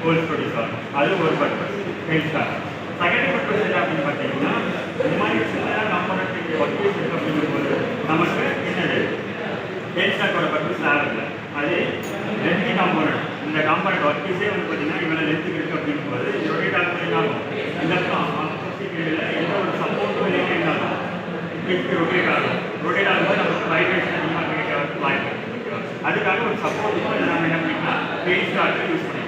Holes produce ஆகும். அது ஒரு purpose paint stock. Second purpose என்ன அப்படின்னு பார்த்தீங்கன்னா இந்த மாதிரி சின்ன காம்பனண்ட் ஒர்க் பீஸ் இருக்கு அப்படிங்கும்போது நமக்கு என்னது பெயிண்ட் ஸ்டாக்கோட பர்பஸ் தேவையில்லை. அது லென்த்தி காம்பனண்ட். இந்த காம்பனண்ட் ஒர்க் பீஸே வந்து பார்த்தீங்கன்னா இவ்வளோ லென்த்துக்கு இருக்குது அப்படிங்கும்போது ரொட்டேட் ஆகும் என்னாகும் இந்த எந்த ஒரு சப்போர்ட்டும் இல்லைன்னா என்னாகும் ரொட்டேட் ஆகும். ரொட்டேட் ஆகும்போது நமக்கு வைப்ரேஷன் அதிகமாக கிடைக்க வாய்ப்பு. அதுக்காக ஒரு சப்போர்ட்டுக்கும் இதை நம்ம என்ன பண்ணிக்கலாம் பெயிண்ட் ஸ்டாக்கை யூஸ் பண்ணிக்கலாம்.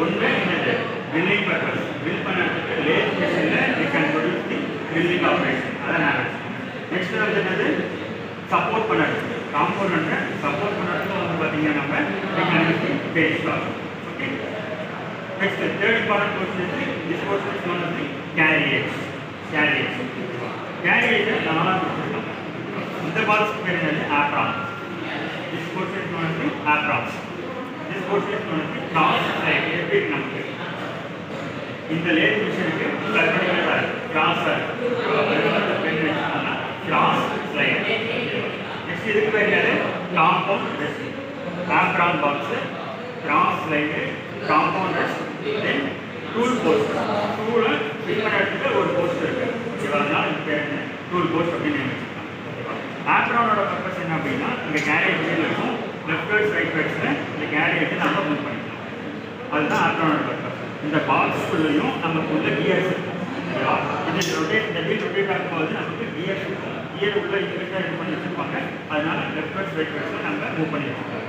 ஒன்று என்னது ட்ரில்லிங் பர்பஸ். ட்ரில் பண்ணுறதுக்கு லேத் மிஷினில் we can produce the drilling operation. அதான் நான் நெக்ஸ்ட் வந்து என்னது சப்போர்ட் பண்ணுறது. காம்போனண்ட்டை சப்போர்ட் பண்ணுறதுக்கு வந்து பார்த்தீங்கன்னா நம்ம we can use the paint stock. Okay. Next third important question is this question is known as the carriage. கேரியேஜை நானாக கொடுத்துருக்கோம். இந்த பால்ஸ்க்கு பேர் என்னது apron. This portion is known as the apron. This portion is known as the cross slide. Repeat number. In the lathe machine, perpendicular cross slide. Cross slide. Next, this is the compound rest. Apron box, cross slide, compound rest. Then tool post. Tool fit பண்ணதுக்கு ஒரு post இருக்கு. இதனால இந்த tool post அப்படின்னு name. ஆப்ரானோட purpose என்ன அப்படின்னா இந்த carriage இருக்கும் லெஃப்ட் ரைட் ரைட் ரைட்ஸில் இந்த கேரியேஜை நம்ம மூவ் பண்ணிக்கலாம். அதுதான் ஆப்ரானோட பர்பஸ். இந்த பாக்ஸ்குள்ளேயும் நமக்கு உள்ள கியர்ஸ் இருக்கும். ஓகேவா? இது ரொட்டேட் இந்த வீல் ரொட்டேட் ஆகும்போது நமக்கு கியர்ஸ் இருக்கும். கியர் உள்ள இங்கிட்ட இது பண்ணி வச்சுருப்பாங்க. அதனால லெஃப்ட் ரைட் ரைட் ரைட்ஸில் நம்ம மூவ் பண்ணி வச்சுருக்கோம்.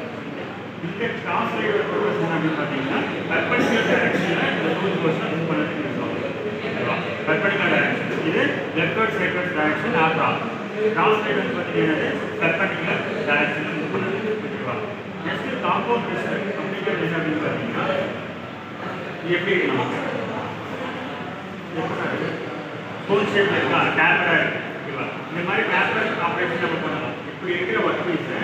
இந்த கிராஸ் ரைடோட பர்பஸ் என்ன அப்படின்னு பார்த்தீங்கன்னா பெர்பெண்டிகுலர் டைரக்ஷனில் இந்த டூல் போஸ்ட்டை மூவ் பண்ணுறதுக்கு யூஸ் ஆகும். ஓகேவா? பெர்பெண்டிகுலர் டைரக்ஷன் இது left right right right direction apron. Cross right வந்து பார்த்தீங்கன்னா பெர்பெண்டிகுலர் டைரக்ஷனில் மூவ் பண்ணுறது. ஓகேவா? நெக்ஸ்ட் காம்பவுண்ட் ரெஸ்ட் கம்ப்ளீட்டட் என்ன அப்படின்னு பார்த்தீங்கன்னா எப்படி இருக்கு நமக்கு ஸ்பூன் ஷேப்பில் இருக்கா டேப்பராக இருக்குது. ஓகேவா? இந்த மாதிரி டேப்பர் ஆப்ரேஷன் நம்ம பண்ணலாம். இப்படி இருக்கிற ஒர்க் பீஸை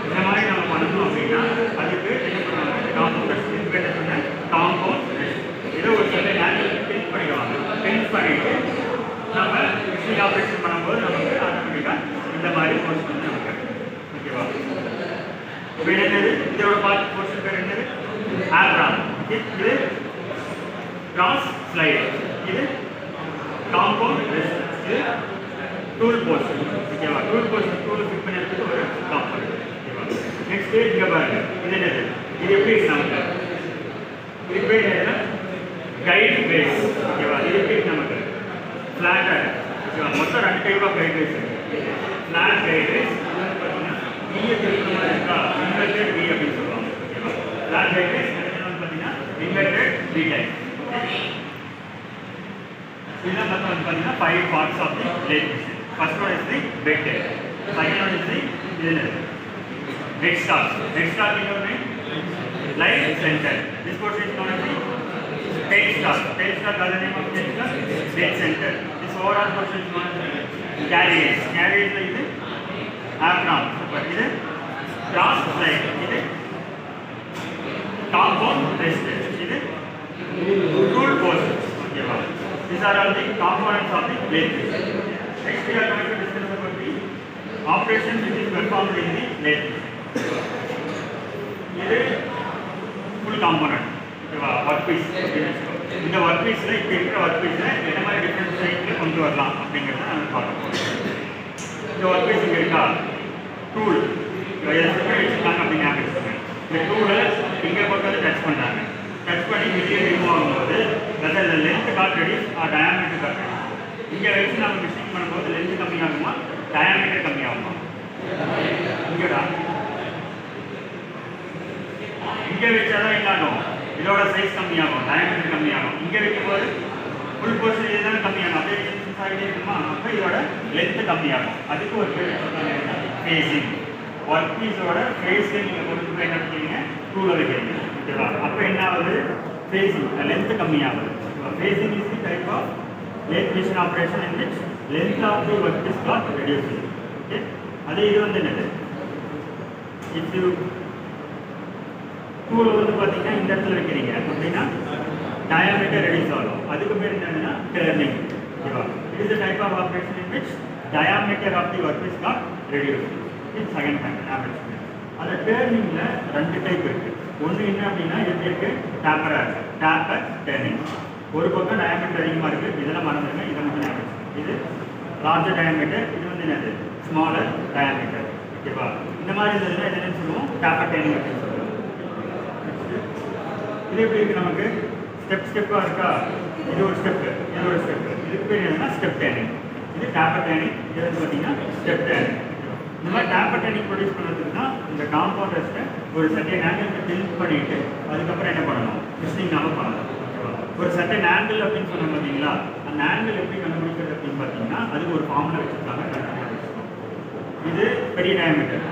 இந்த மாதிரி நம்ம பண்ணணும் அப்படின்னா அதுக்கு என்ன பண்ணுவாங்க காம்பவுண்ட் ரெஸ்ட் இன்வெர்ட் பண்ண காம்பவுண்ட் ரெஸ்ட் இதை ஒரு சில நேரத்தில் பிரிண்ட் பண்ணிடுவாங்க. பிரிண்ட் பண்ணிவிட்டு நம்ம மிஷின் ஆப்ரேஷன் பண்ணும்போது நமக்கு ஆட்டோமேட்டிக்காக இந்த மாதிரி போர்ஷன் வந்து நமக்கு ஓகேவா? இப்போ என்னது இதோட பார்ட் போர்ஷன் பேர் என்னது ஆப்ரான். இது கிராஸ் ஸ்லைடு, இது காம்பவுண்ட் ரெஸ்ட், இது டூல் போர்ஷன். ஓகேவா? டூல் போர்ஷன் டூல் ஃபிட் பண்ணுறதுக்கு ஒரு காம்பவுண்ட். ஓகேவா? நெக்ஸ்ட் இங்கே பாருங்க இது என்னது இது எப்படி இருக்கு நமக்கு இது பேர் என்ன கைட் பேஸ். ஓகேவா? இது எப்படி நமக்கு ஃப்ளாட்டாக. ஓகேவா? மொத்தம் 2 டைப் ஆஃப் கைட் பேஸ் இருக்குது. ஃப்ளாட் கைட் பேஸ் பார்த்தீங்கன்னா பிஎஃப் இருக்கிற மாதிரி இருக்கா இன்வெர்டட் பி அப்படின்னு சொல்லுவாங்க. ஓகேவா? ஃப்ளாட் கைட் பேஸ் பார்த்தீங்கன்னா இன்வெர்டட் பி டைப். இதெல்லாம் மொத்தம் வந்து பார்த்தீங்கன்னா 5 parts of the lathe machine. First one is the bed type. Second one is the இது ஹெட் ஸ்டாக். ஹெட் ஸ்டாக் இன்னொன்று light centre. This portion is known as the tail stock. Tail stock is the name of tail stock. Dead center. This overall portion is known as carriage. Carriage is the apron. But this is cross slide. This is compound rest. This is tool post. Okay, wow. These are all the components of the lathe machine. Next we are going to discuss about the operation which is performed in the lathe machine. This is full component. ஓகேவா? Work piece அப்படின்னு வச்சுக்கோங்க. இந்த work பீஸில் இப்போ இருக்கிற work பீஸில் என்ன மாதிரி டிஃப்ரெண்ட் சைட்டில் கொண்டு வரலாம் அப்படிங்கிறத நம்ம பார்க்க போகிறோம். இந்த ஒர்க் பீஸ் இங்கே இருக்கா டூல் வச்சுருக்காங்க அப்படின்னு ஞாபகம் வச்சுக்கோங்க. இந்த டூலை இங்கே பக்கத்தில் டச் பண்ணுறாங்க. டச் பண்ணி மெட்டீரியல் ரிமூவ் ஆகும்போது அதில் length got reduce diameter got reduce. இங்கே வச்சு நம்ம மிஷின் பண்ணும்போது லென்த்து கம்மியாகுமா டயாமீட்டர் கம்மியாகுமா? இங்கேடா இங்கே வச்சா தான் என்னாகும் இதோட சைஸ் கம்மியாகும் டயாமீட்டர் கம்மியாகும். இங்கே வைக்கும்போது ஃபுல் போர்ஷன் இதுதான் கம்மியாகும். அப்படியே ஆகிட்டே இருக்குமா அப்போ இதோட லென்த்து கம்மியாகும். அதுக்கு ஒரு பேர் சொல்கிறாங்க ஃபேஸிங். ஒர்க் பீஸோட ஃபேஸில் நீங்கள் கொண்டு போய் என்ன பண்ணுறீங்க டூலை வைக்கிறீங்க. ஓகேவா? அப்போ என்ன ஆகுது ஃபேஸிங் லென்த்து கம்மியாகுது. Facing is the type of lathe machine operation in which length of the workpiece got reduce. Okay. அதே இது வந்து என்னது இது டூலை வந்து பார்த்தீங்கன்னா இந்த இடத்துல வைக்கிறீங்க அப்படின்னா டயாமீட்டர் ரெடியூஸ் ஆகும். அதுக்கு பேர் என்னன்னா டர்னிங். ஓகேவா? It is the type of operation in which diameter of the workpiece got reduce. இது செகண்ட் டைப் ஆப்ரேஷன். அந்த டர்னிங்கில் 2 டைப் இருக்குது. ஒன்று என்ன அப்படின்னா எப்படி இருக்கு டேப்பராக இருக்குது, டேப்பர் டேர்னிங். ஒரு பக்கம் டயமீட்டர் அதிகமாக இருக்குது, இதெல்லாம் மறந்துடுங்க, இதை மட்டும் ஞாபகம். இது லார்ஜர் டயமீட்டர், இது வந்து என்னது ஸ்மாலர் டயமீட்டர். ஓகேவா? இந்த மாதிரி இருந்ததுன்னா என்னென்னு சொல்லுவோம், டேப்பர் டேர்னிங் அப்படின்னு சொல்லுவோம். இது எப்படி இருக்குது நமக்கு ஸ்டெப்பாக இருக்கா, இது ஒரு ஸ்டெப்பு, இது ஒரு ஸ்டெப்பு, இதுக்கு பேர் என்னன்னா ஸ்டெப் டேர்னிங். இது டேப்பர் டேர்னிங், இது வந்து பார்த்தீங்கன்னா ஸ்டெப் டேர்னிங். இந்த மாதிரி டேப்பர் டேர்னிங் ப்ரொடியூஸ் பண்ணுறதுக்கு தான் இந்த காம்பவுண்டர்ஸை ஒரு சர்டன் ஆங்கிள் டில்ட் பண்ணிட்டு அதுக்கப்புறம் என்ன பண்ணணும், மிஷினிங் நம்ம பண்ணணும். ஓகேவா? ஒரு சர்டன் ஆங்கிள் அப்படின்னு சொன்னோம் பார்த்தீங்களா, அந்த ஆங்கிள் எப்படி கண்டுபிடிக்கிறது அப்படின்னு பார்த்தீங்கன்னா அதுக்கு ஒரு ஃபார்முலா வச்சுருக்காங்க. இது பெரிய டயாமீட்டர்,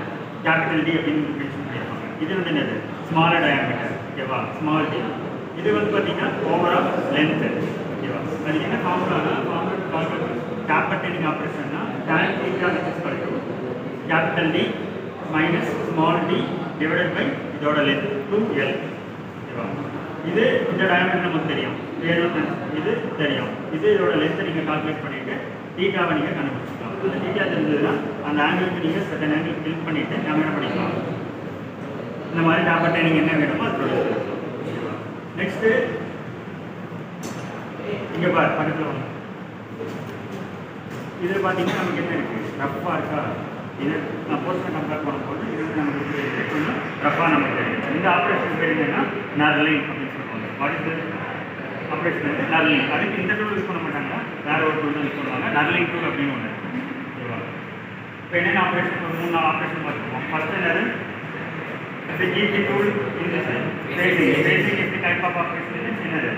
கேபிட்டல் டி அப்படின்னு மென்ஷன் பண்ணியிருப்பாங்க. இது வந்து என்னது ஸ்மாலர் டயாமீட்டர். ஓகேவா? Small D. இது வந்து பார்த்தீங்கன்னா ஓவரால் லென்த்து. ஓகேவா? அதுக்கு என்ன ஃபார்முலானா, டேப்பர் டேர்னிங் ஆப்ரேஷன்னா tan theta is equal to capital D minus small d divided by இதோட லென்த் 2L. ஓகேவா? இது இந்த டயாமீட்டர் நமக்கு தெரியும், இது தெரியும். இது இதோட லென்த்தை நீங்கள் கால்குலேட் பண்ணிட்டு தீட்டாவை நீங்கள் கண்டுபிடிச்சிக்கலாம். அந்த தீட்டா தெரிஞ்சதுன்னா அந்த ஆங்கிளுக்கு நீங்கள் சர்டன் ஆங்கிள் ஃபில் பண்ணிவிட்டு நம்ம என்ன பண்ணிக்கலாம், இந்த மாதிரி டேப்பர் டேர்னிங் என்ன வேணுமோ அது ப்ரொடியூஸ். நெக்ஸ்ட்டு இங்கே பார் பக்கத்தில் வாங்க. இது பார்த்தீங்கன்னா நமக்கு என்ன இருக்குது, ரஃப்பாக இருக்கா. இது நான் போர்ஷனை கம்பேர் பண்ணும்போது இது வந்து நமக்கு கொஞ்சம் ரஃப்பாக நமக்கு தெரியும். இந்த ஆப்ரேஷன் பேர் என்னன்னா நர்லிங் அப்படின்னு சொல்லுவாங்க. வாட் இஸ் ஆப்ரேஷன் வந்து நர்லிங். அதுக்கு இந்த டூல் யூஸ் பண்ண மாட்டாங்க, வேறு ஒரு டூல் யூஸ் பண்ணுவாங்க, நர்லிங் டூல் அப்படின்னு ஒன்று. ஓகேவா? இப்போ என்னென்ன ஆப்ரேஷன், ஒரு 3-4 ஆப்ரேஷன் பார்த்துருவோம். ஃபர்ஸ்ட் என்னது, the GT tool in this tracing. Tracing is the type of operation in என்னது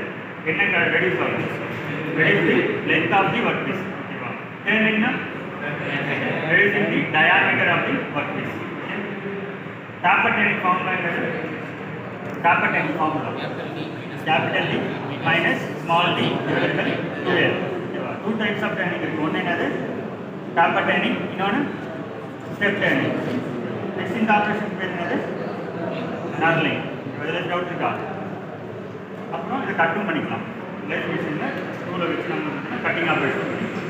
என்ன reduce ஆகும், reduce the length of the workpiece. ஓகேவா? then என்ன reducing the diameter of the workpiece. taper turning formula என்னது, taper turning formula capital D minus small d divided by 2L. ஓகேவா? two types of turning இருக்கு. ஒன்று என்னது taper turning, இன்னொன்று step turning. next இந்த operation பேர் என்னது நர்லிங். இதில் டவுட் இருக்கா? அப்புறம் இதை கட்டும் பண்ணிக்கலாம். லைட் மிஷினில் டூலை வச்சு நம்ம கட்டிங் ஆப்ரேஷன் பண்ணிக்கலாம்.